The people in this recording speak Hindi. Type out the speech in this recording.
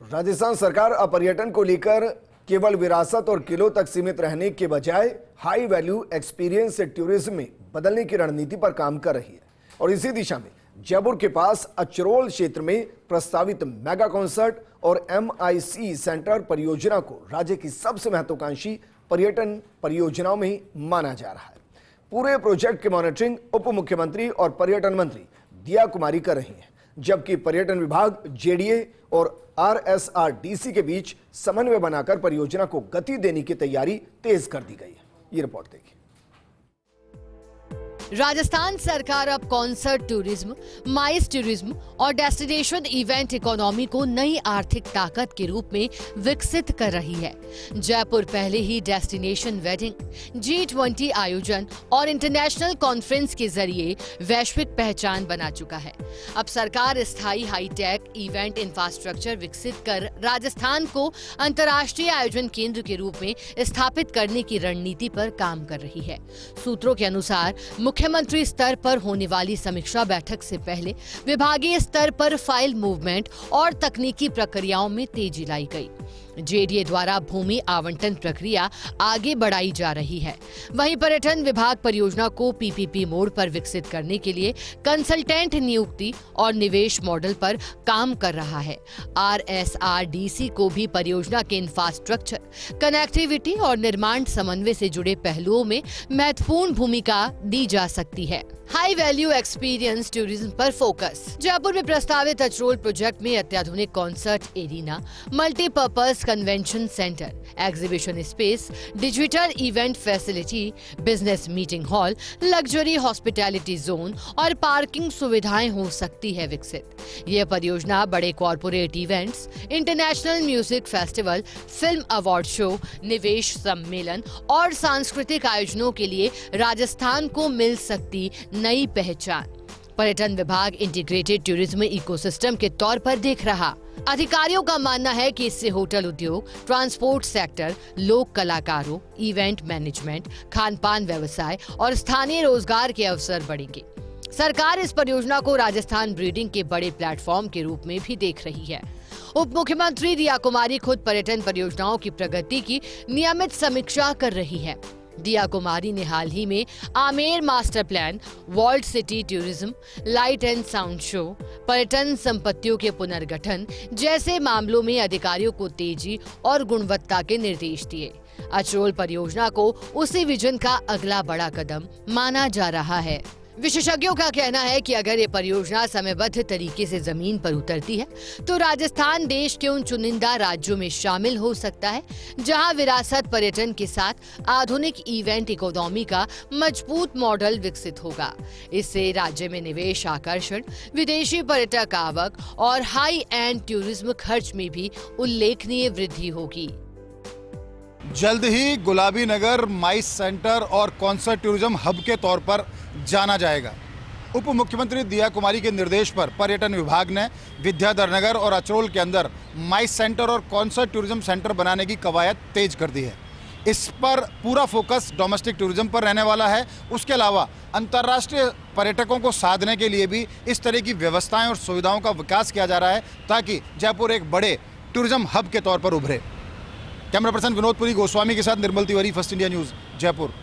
राजस्थान सरकार अब पर्यटन को लेकर केवल विरासत और किलों तक सीमित रहने के बजाय हाई वैल्यू एक्सपीरियंस टूरिज्म में बदलने की रणनीति पर काम कर रही है और इसी दिशा में जयपुर के पास अचरोल क्षेत्र में प्रस्तावित मेगा कॉन्सर्ट और MIC सेंटर परियोजना को राज्य की सबसे महत्वाकांक्षी पर्यटन परियोजनाओं में माना जा रहा है। पूरे प्रोजेक्ट की मॉनिटरिंग उप मुख्यमंत्री और पर्यटन मंत्री दिया कुमारी कर रही हैं, जबकि पर्यटन विभाग JDA और RSRDC के बीच समन्वय बनाकर परियोजना को गति देने की तैयारी तेज कर दी गई है। ये रिपोर्ट देखिए। राजस्थान सरकार अब कॉन्सर्ट टूरिज्म, माइस टूरिज्म और डेस्टिनेशन इवेंट इकोनॉमी को नई आर्थिक ताकत के रूप में विकसित कर रही है। जयपुर पहले ही डेस्टिनेशन वेडिंग, G20 आयोजन और इंटरनेशनल कॉन्फ्रेंस के जरिए वैश्विक पहचान बना चुका है। अब सरकार स्थायी हाईटेक इवेंट इंफ्रास्ट्रक्चर विकसित कर राजस्थान को अंतर्राष्ट्रीय आयोजन केंद्र के रूप में स्थापित करने की रणनीति पर काम कर रही है। सूत्रों के अनुसार मुख्यमंत्री स्तर पर होने वाली समीक्षा बैठक से पहले विभागीय स्तर पर फाइल मूवमेंट और तकनीकी प्रक्रियाओं में तेजी लाई गई। JDA द्वारा भूमि आवंटन प्रक्रिया आगे बढ़ाई जा रही है। वहीं पर्यटन विभाग परियोजना को PPP मोड पर विकसित करने के लिए कंसल्टेंट नियुक्ति और निवेश मॉडल पर काम कर रहा है। RSRDC को भी परियोजना के इंफ्रास्ट्रक्चर, कनेक्टिविटी और निर्माण समन्वय से जुड़े पहलुओं में महत्वपूर्ण भूमिका दी जा सकती है। हाई वैल्यू एक्सपीरियंस टूरिज्म पर फोकस। जयपुर में प्रस्तावित अचरोल प्रोजेक्ट में अत्याधुनिक concert arena, multipurpose convention centre, exhibition space, digital event facility, business meeting hall, luxury hospitality zone और पार्किंग सुविधाएं हो सकती है विकसित। यह परियोजना बड़े corporate events, international music festival, film award show, निवेश सम्मेलन और सांस्कृतिक आयोजनों के लिए राजस्थान को मिल सकती नई पहचान। पर्यटन विभाग इंटीग्रेटेड टूरिज्म इकोसिस्टम के तौर पर देख रहा। अधिकारियों का मानना है कि इससे होटल उद्योग, ट्रांसपोर्ट सेक्टर, लोक कलाकारों, इवेंट मैनेजमेंट, खान-पान व्यवसाय और स्थानीय रोजगार के अवसर बढ़ेंगे। सरकार इस परियोजना को राजस्थान ब्रीडिंग के बड़े प्लेटफॉर्म के रूप में भी देख रही है। उप मुख्यमंत्री दिया कुमारी खुद पर्यटन परियोजनाओं की प्रगति की नियमित समीक्षा कर रही है। दिया कुमारी ने हाल ही में Amer master plan, world city tourism, light and sound show, पर्यटन संपत्तियों के पुनर्गठन जैसे मामलों में अधिकारियों को तेजी और गुणवत्ता के निर्देश दिए। अचरोल परियोजना को उसी विजन का अगला बड़ा कदम माना जा रहा है। विशेषज्ञों का कहना है कि अगर ये परियोजना समयबद्ध तरीके से जमीन पर उतरती है तो राजस्थान देश के उन चुनिंदा राज्यों में शामिल हो सकता है जहां विरासत पर्यटन के साथ आधुनिक इवेंट इकोनॉमी का मजबूत मॉडल विकसित होगा। इससे राज्य में निवेश आकर्षण, विदेशी पर्यटक आवक और हाई एंड टूरिज्म खर्च में भी उल्लेखनीय वृद्धि होगी। जल्द ही गुलाबी नगर माइस सेंटर और कॉन्सर्ट टूरिज्म हब के तौर पर जाना जाएगा। उप मुख्यमंत्री दिया कुमारी के निर्देश पर पर्यटन विभाग ने विद्याधर नगर और अचरोल के अंदर माइस सेंटर और कॉन्सर्ट टूरिज्म सेंटर बनाने की कवायद तेज कर दी है। इस पर पूरा फोकस डोमेस्टिक टूरिज्म पर रहने वाला है। उसके अलावा अंतर्राष्ट्रीय पर्यटकों को साधने के लिए भी इस तरह की व्यवस्थाएं और सुविधाओं का विकास किया जा रहा है ताकि जयपुर एक बड़े टूरिज्म हब के तौर पर उभरे। कैमरा पर्सन विनोद पुरी गोस्वामी के साथ Nirmal Tiwari, first India news, Jaipur.